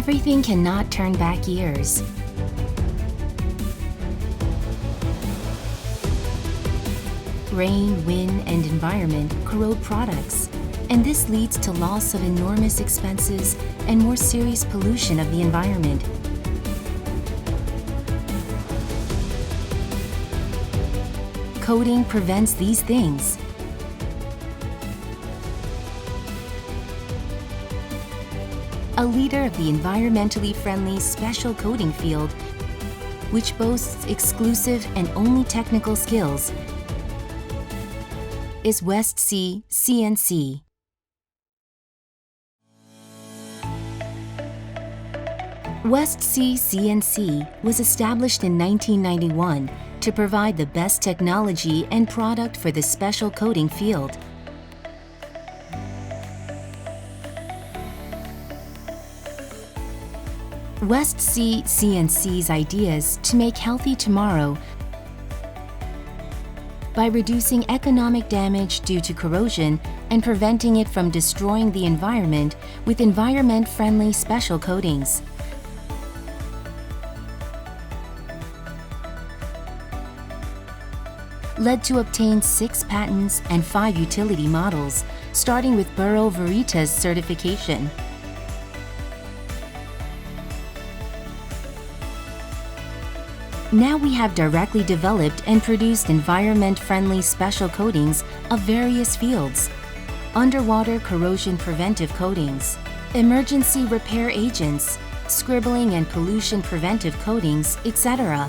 Everything cannot turn back years. Rain, wind, and environment corrode products, and this leads to loss of enormous expenses and more serious pollution of the environment. Coating prevents these things. A leader of the environmentally friendly special coating field, which boasts exclusive and only technical skills, is Westsea C&C. Westsea C&C was established in 1991 to provide the best technology and product for the special coating field. Westsea C&C's ideas to make healthy tomorrow by reducing economic damage due to corrosion and preventing it from destroying the environment with environment-friendly special coatings. Led to obtain 6 patents and 5 utility models, starting with Bureau Veritas certification. Now we have directly developed and produced environment-friendly special coatings of various fields: underwater corrosion preventive coatings, emergency repair agents, scribbling and pollution preventive coatings, etc.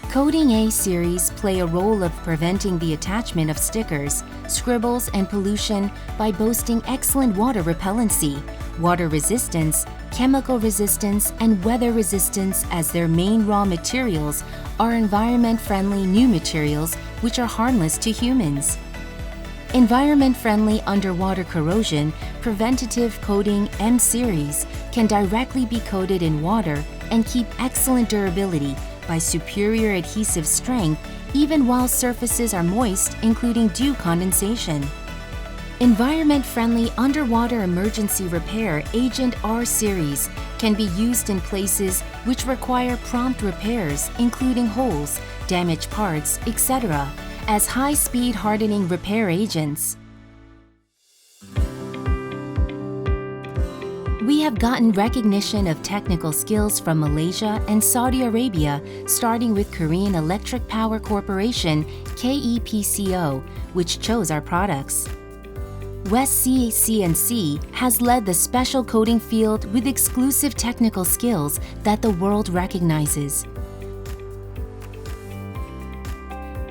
Coating A series play a role of preventing the attachment of stickers, scribbles, and pollution by boasting excellent water repellency, water resistance, chemical resistance, and weather resistance as their main raw materials are environment-friendly new materials which are harmless to humans. Environment-friendly underwater corrosion preventative coating M series can directly be coated in water and keep excellent durability by superior adhesive strength even while surfaces are moist, including dew condensation. Environment-friendly underwater emergency repair Agent R series can be used in places which require prompt repairs, including holes, damaged parts, etc., as high-speed hardening repair agents. We have gotten recognition of technical skills from Malaysia and Saudi Arabia, starting with Korean Electric Power Corporation, KEPCO, which chose our products. Westsea C&C has led the special coating field with exclusive technical skills that the world recognizes.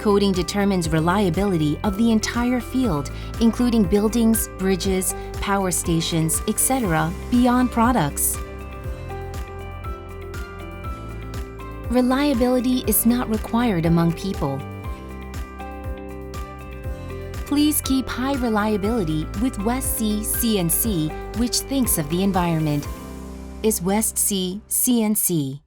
Coating determines reliability of the entire field, including buildings, bridges, power stations, etc., beyond products. Reliability is not required among people. Please keep high reliability with Westsea C&C, which thinks of the environment. Is Westsea C&C.